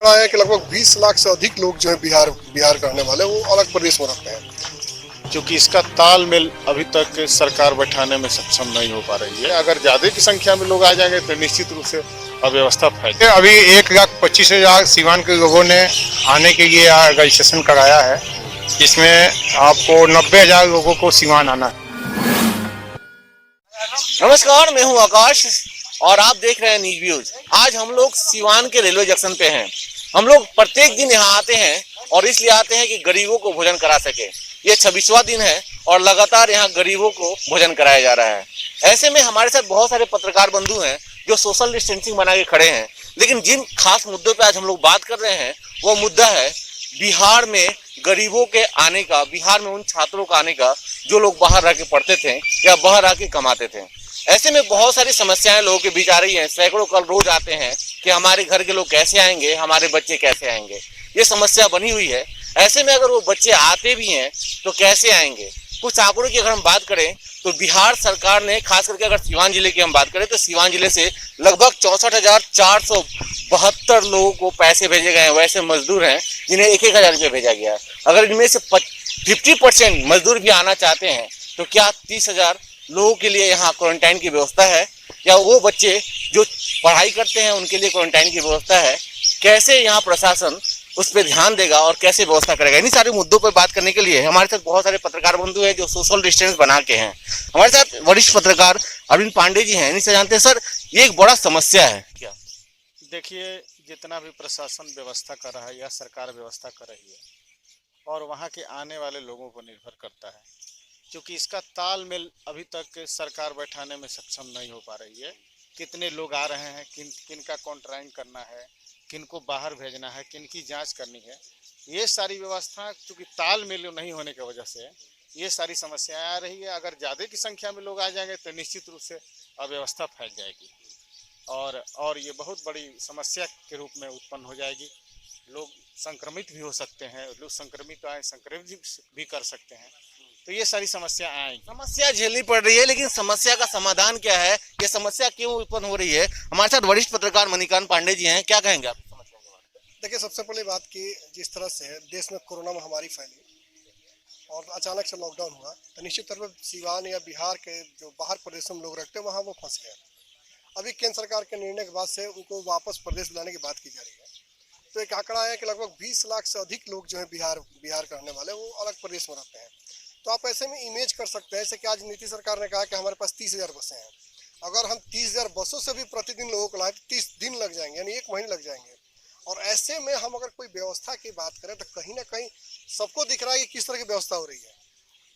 आंकड़ा है कि लगभग 20 लाख से अधिक लोग जो है बिहार करने वाले वो अलग प्रदेश में रहते हैं। क्योंकि इसका तालमेल अभी तक सरकार बैठाने में सक्षम नहीं हो पा रही है। अगर ज्यादा की संख्या में लोग आ जाएंगे तो निश्चित रूप से अव्यवस्था फैल। अभी 1,25,000 सीवान के लोगों ने आने के लिए रजिस्ट्रेशन कराया है, जिसमें आपको 90,000 लोगों को सीवान आना है। नमस्कार, मैं हूं आकाश और आप देख रहे हैं न्यूज व्यूज। आज हम लोग सीवान के रेलवे जंक्शन पे हैं। हम लोग प्रत्येक दिन यहाँ आते हैं और इसलिए आते हैं कि गरीबों को भोजन करा सके। ये 26वां दिन है और लगातार यहाँ गरीबों को भोजन कराया जा रहा है। ऐसे में हमारे साथ बहुत सारे पत्रकार बंधु हैं जो सोशल डिस्टेंसिंग बना के खड़े हैं। लेकिन जिन खास मुद्दों पे आज हम लोग बात कर रहे हैं वो मुद्दा है बिहार में गरीबों के आने का, बिहार में उन छात्रों का आने का जो लोग बाहर रह के पढ़ते थे या बाहर आके कमाते थे। ऐसे में बहुत सारी समस्याएं लोगों के बीच आ रही हैं। सैकड़ों कल रोज आते हैं कि हमारे घर के लोग कैसे आएंगे, हमारे बच्चे कैसे आएंगे, ये समस्या बनी हुई है। ऐसे में अगर वो बच्चे आते भी हैं तो कैसे आएंगे। कुछ आंकड़ों की अगर हम बात करें तो बिहार सरकार ने, खास करके अगर सीवान जिले की हम बात करें तो सीवान जिले से लगभग 64,472 लोगों को पैसे भेजे गए हैं। वैसे मजदूर हैं जिन्हें 1,000 रुपये भेजा गया है। अगर इनमें से 50% मजदूर भी आना चाहते हैं तो क्या 30,000 लोगों के लिए यहाँ क्वारंटाइन की व्यवस्था है, या वो बच्चे जो पढ़ाई करते हैं उनके लिए क्वारंटाइन की व्यवस्था है। कैसे यहाँ प्रशासन उस पर ध्यान देगा और कैसे व्यवस्था करेगा। इन्हीं सारे मुद्दों पर बात करने के लिए हमारे साथ बहुत सारे पत्रकार बंधु हैं जो सोशल डिस्टेंस बना के हैं। हमारे साथ वरिष्ठ पत्रकार अरविंद पांडे जी हैं। इनसे जानते हैं, सर ये एक बड़ा समस्या है क्या? देखिए, जितना भी प्रशासन व्यवस्था कर रहा है या सरकार व्यवस्था कर रही है और वहाँ के आने वाले लोगों पर निर्भर करता है, क्योंकि इसका तालमेल अभी तक सरकार बैठाने में सक्षम नहीं हो पा रही है। कितने लोग आ रहे हैं, किन का क्वारंटाइन करना है, किन को बाहर भेजना है, किन की जांच करनी है, ये सारी व्यवस्था चूँकि तालमेल नहीं होने की वजह से ये सारी समस्याएं आ रही है। अगर ज़्यादा की संख्या में लोग आ जाएंगे तो निश्चित रूप से अव्यवस्था फैल जाएगी और ये बहुत बड़ी समस्या के रूप में उत्पन्न हो जाएगी। लोग संक्रमित भी हो सकते हैं, लोग संक्रमित आए संक्रमित भी कर सकते हैं, तो ये सारी समस्या आएंगी। समस्या झेलनी पड़ रही है, लेकिन समस्या का समाधान क्या है, ये समस्या क्यों उत्पन्न हो रही है? हमारे साथ वरिष्ठ पत्रकार मणिकांत पांडे जी हैं। क्या कहेंगे आप समस्या के बारे में? देखिए, सबसे पहली बात कि जिस तरह से देश में कोरोना महामारी फैली और अचानक से लॉकडाउन हुआ तो निश्चित तौर पर सीवान या बिहार के जो बाहर प्रदेशों में लोग रहते हैं वहाँ वो फंस गए। अभी केंद्र सरकार के निर्णय के बाद से उनको वापस प्रदेश बुलाने की बात की जा रही है। तो एक आंकड़ा है कि लगभग 20 लाख से अधिक लोग जो है बिहार करने वाले वो अलग प्रदेश में रहते हैं। तो आप ऐसे में इमेज कर सकते हैं, जैसे कि आज नीतीश सरकार ने कहा कि हमारे पास 30,000 बसें हैं। अगर हम 30,000 बसों से भी प्रतिदिन लोगों को लाएं तो 30 दिन लग जाएंगे, यानी 1 महीने लग जाएंगे। और ऐसे में हम अगर कोई व्यवस्था की बात करें तो कहीं ना कहीं सबको दिख रहा है कि किस तरह की व्यवस्था हो रही है।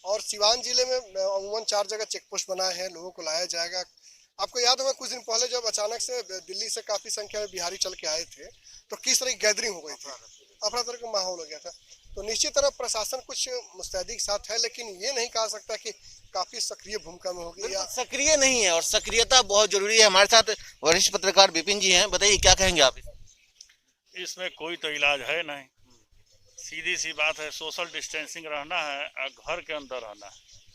और सीवान जिले में अमूमन 4 जगह चेक पोस्ट बनाए हैं, लोगों को लाया जाएगा। आपको याद होगा कुछ दिन पहले जब अचानक से दिल्ली से काफ़ी संख्या में बिहारी चल के आए थे तो किस तरह की गैदरिंग हो गई थी, अफरा तफरी का माहौल हो गया था। तो निश्चित तरह प्रशासन कुछ मुस्तैदी के साथ है, लेकिन ये नहीं कहा सकता कि काफ़ी सक्रिय भूमिका में होगी या सक्रिय नहीं है, और सक्रियता बहुत जरूरी है। हमारे साथ वरिष्ठ पत्रकार विपिन जी हैं। बताइए क्या कहेंगे आप? इसमें कोई तो इलाज है नहीं, सीधी सी बात है। सोशल डिस्टेंसिंग रहना है और घर के अंदर रहना है।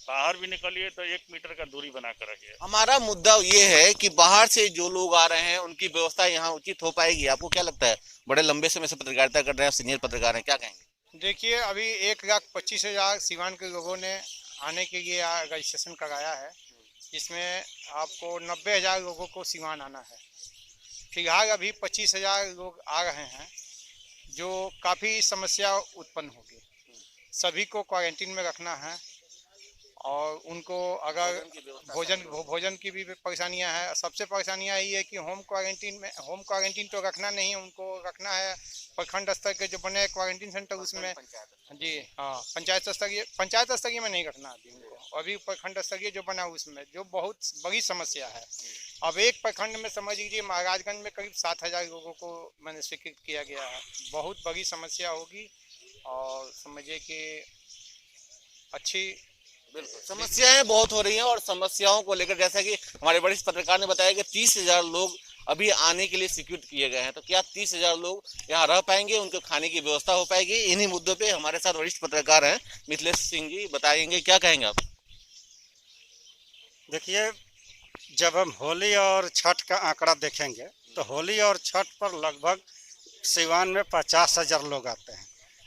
बाहर भी निकलिए तो 1 मीटर का दूरी बना कर रखिए। हमारा मुद्दा ये है कि बाहर से जो लोग आ रहे हैं उनकी व्यवस्था यहाँ उचित हो पाएगी? आपको क्या लगता है? बड़े लंबे समय से पत्रकारिता कर रहे हैं, सीनियर पत्रकार हैं, क्या कहेंगे? देखिए, अभी 1,25,000 सीवान के लोगों ने आने के लिए रजिस्ट्रेशन कराया है, जिसमें आपको 90,000 लोगों को सीवान आना है। फिलहाल अभी 25,000 लोग आ रहे हैं, जो काफ़ी समस्या उत्पन्न होगी। सभी को क्वारंटीन में रखना है और उनको अगर भोजन की भी परेशानियां हैं। सबसे परेशानियां ये है कि होम क्वारंटीन तो रखना नहीं है, उनको रखना है प्रखंड स्तर के जो बने क्वारंटीन सेंटर उसमें। जी हाँ, पंचायत स्तरीय में नहीं रखना अभी उनको, अभी प्रखंड स्तरीय जो बना उसमें, जो बहुत बड़ी समस्या है। अब एक प्रखंड में समझ लीजिए महाराजगंज में करीब 7,000 लोगों को मैंने स्वीकृत किया गया है। बहुत बड़ी समस्या होगी और समझिए कि अच्छी समस्याएं बहुत हो रही हैं। और समस्याओं को लेकर जैसा कि हमारे वरिष्ठ पत्रकार ने बताया कि 30,000 लोग अभी आने के लिए स्वीकृत किए गए हैं। तो क्या 30,000 लोग यहाँ रह पाएंगे, उनके खाने की व्यवस्था हो पाएगी? इन्हीं मुद्दों पे हमारे साथ वरिष्ठ पत्रकार हैं मिथिलेश सिंह जी, बताएंगे क्या कहेंगे आप? देखिए, जब हम होली और छठ का आंकड़ा देखेंगे तो होली और छठ पर लगभग सिवान में 50,000 लोग आते हैं।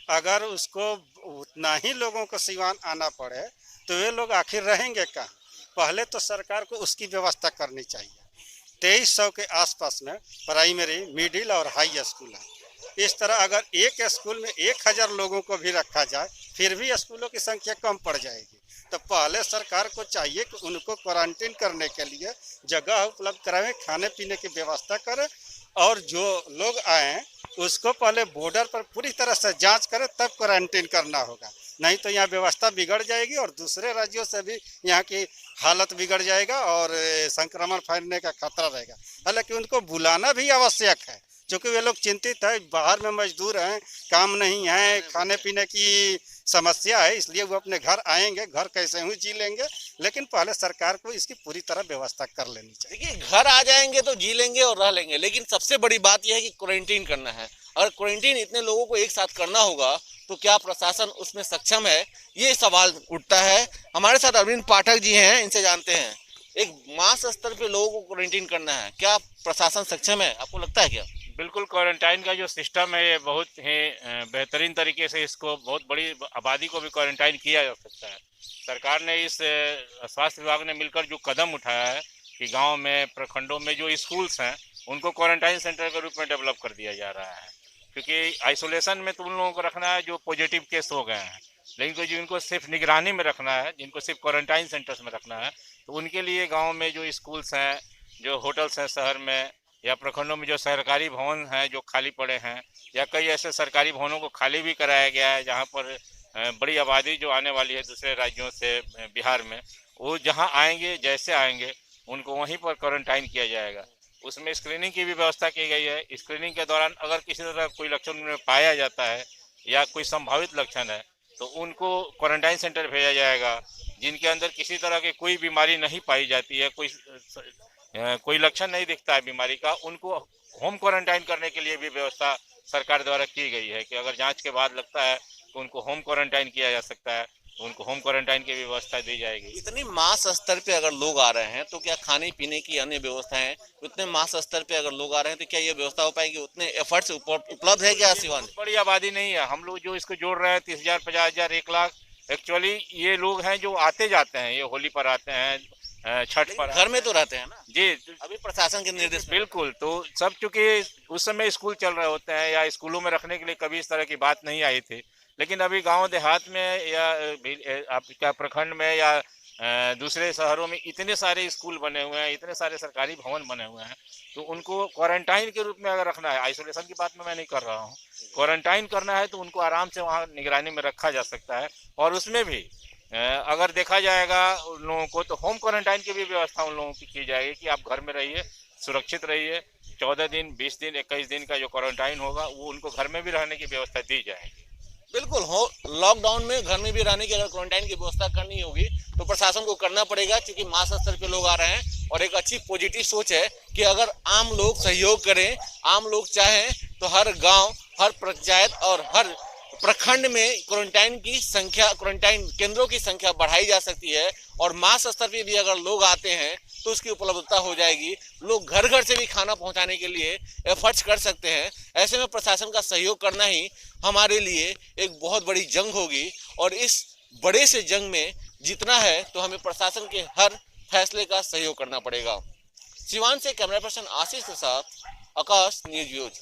अगर उसको उतना ही लोगों को सिवान आना पड़े तो वे लोग आखिर रहेंगे कहाँ? पहले तो सरकार को उसकी व्यवस्था करनी चाहिए। 2300 के आसपास में प्राइमरी, मिडिल और हाई स्कूल है। इस तरह अगर एक स्कूल में 1000 लोगों को भी रखा जाए फिर भी स्कूलों की संख्या कम पड़ जाएगी। तो पहले सरकार को चाहिए कि उनको क्वारंटीन करने के लिए जगह उपलब्ध कराएं, खाने पीने की व्यवस्था करें और जो लोग आएँ उसको पहले बॉर्डर पर पूरी तरह से जांच करें, तब क्वारंटीन करना होगा। नहीं तो यहाँ व्यवस्था बिगड़ जाएगी और दूसरे राज्यों से भी यहाँ की हालत बिगड़ जाएगा और संक्रमण फैलने का खतरा रहेगा। हालांकि उनको बुलाना भी आवश्यक है, क्योंकि वे लोग चिंतित है, बाहर में मजदूर हैं, काम नहीं है, खाने पीने की समस्या है, इसलिए वो अपने घर आएंगे, घर कैसे हुई जी लेंगे। लेकिन पहले सरकार को इसकी पूरी तरह व्यवस्था कर लेनी चाहिए। देखिए, घर आ जाएंगे तो जी लेंगे और रह लेंगे, लेकिन सबसे बड़ी बात यह है कि क्वारंटीन करना है। अगर क्वारंटीन इतने लोगों को एक साथ करना होगा तो क्या प्रशासन उसमें सक्षम है, ये सवाल उठता है। हमारे साथ अरविंद पाठक जी हैं, इनसे जानते हैं। एक मास स्तर पे लोगों को क्वारंटीन करना है, क्या प्रशासन सक्षम है, आपको लगता है क्या? बिल्कुल, क्वारंटाइन का जो सिस्टम है ये बहुत ही बेहतरीन तरीके से इसको बहुत बड़ी आबादी को भी क्वारंटाइन किया जा सकता है। सरकार ने इस स्वास्थ्य विभाग ने मिलकर जो कदम उठाया है कि गांव में, प्रखंडों में जो स्कूल्स हैं उनको क्वारंटाइन सेंटर के रूप में डेवलप कर दिया जा रहा है, क्योंकि आइसोलेशन में तो उन लोगों को रखना है जो पॉजिटिव केस हो गए हैं, लेकिन जिनको सिर्फ निगरानी में रखना है, जिनको सिर्फ क्वारंटाइन सेंटर्स में रखना है, तो उनके लिए गाँव में जो स्कूल्स हैं, जो होटल्स हैं शहर में या प्रखंडों में जो सरकारी भवन हैं जो खाली पड़े हैं, या कई ऐसे सरकारी भवनों को खाली भी कराया गया है जहां पर बड़ी आबादी जो आने वाली है दूसरे राज्यों से बिहार में, वो जहां आएंगे, जैसे आएंगे उनको वहीं पर क्वारंटाइन किया जाएगा। उसमें स्क्रीनिंग की भी व्यवस्था की गई है। स्क्रीनिंग के दौरान अगर किसी तरह कोई लक्षण उनमें पाया जाता है या कोई संभावित लक्षण है तो उनको क्वारंटाइन सेंटर भेजा जाएगा। जिनके अंदर किसी तरह की कोई बीमारी नहीं पाई जाती है, कोई लक्षण नहीं दिखता है बीमारी का, उनको होम क्वारंटाइन करने के लिए भी व्यवस्था सरकार द्वारा की गई है कि अगर जांच के बाद लगता है तो उनको होम क्वारंटाइन किया जा सकता है, तो उनको होम क्वारंटाइन की व्यवस्था दी जाएगी। इतनी मास स्तर पे अगर लोग आ रहे हैं तो क्या खाने पीने की अन्य व्यवस्थाएं, उतने मास स्तर पे अगर लोग आ रहे हैं तो क्या ये व्यवस्था हो पाएगी? उतने एफर्ट्स उपलब्ध है क्या सिवान? बड़ी आबादी नहीं है, हम लोग जो इसको जोड़ रहे हैं 30,000, 50,000, 1 लाख, एक्चुअली ये लोग हैं जो आते जाते हैं, ये होली पर आते हैं, छठ पर घर में तो रहते हैं ना जी। अभी प्रशासन के निर्देश में। बिल्कुल, तो सब चूंकि उस समय स्कूल चल रहे होते हैं या स्कूलों में रखने के लिए कभी इस तरह की बात नहीं आई थी, लेकिन अभी गांव देहात में या आपका प्रखंड में या दूसरे शहरों में इतने सारे स्कूल बने हुए हैं, इतने सारे सरकारी भवन बने हुए हैं, तो उनको क्वारंटाइन के रूप में अगर रखना है, आइसोलेशन की बात में मैं नहीं कर रहा हूँ, क्वारंटाइन करना है तो उनको आराम से वहाँ निगरानी में रखा जा सकता है। और उसमें भी अगर देखा जाएगा उन लोगों को तो होम क्वारंटाइन की भी व्यवस्था उन लोगों की जाएगी कि आप घर में रहिए, सुरक्षित रहिए। 14 दिन, 20 दिन, 21 दिन का जो क्वारंटाइन होगा वो उनको घर में भी रहने की व्यवस्था दी जाएगी। बिल्कुल, हो लॉकडाउन में घर में भी रहने की अगर क्वारंटाइन की व्यवस्था करनी होगी तो प्रशासन को करना पड़ेगा, क्योंकि मास स्तर पे लोग आ रहे हैं। और एक अच्छी पॉजिटिव सोच है कि अगर आम लोग सहयोग करें, आम लोग चाहें तो हर गांव, हर पंचायत और हर प्रखंड में क्वारंटाइन की संख्या, क्वारंटाइन केंद्रों की संख्या बढ़ाई जा सकती है। और मास स्तर पे भी अगर लोग आते हैं तो उसकी उपलब्धता हो जाएगी। लोग घर घर से भी खाना पहुंचाने के लिए एफर्ट्स कर सकते हैं। ऐसे में प्रशासन का सहयोग करना ही हमारे लिए एक बहुत बड़ी जंग होगी, और इस बड़े से जंग में जीतना है तो हमें प्रशासन के हर फैसले का सहयोग करना पड़ेगा। सिवान से कैमरा पर्सन आशीष के साथ आकाश, न्यूज़ व्यूज।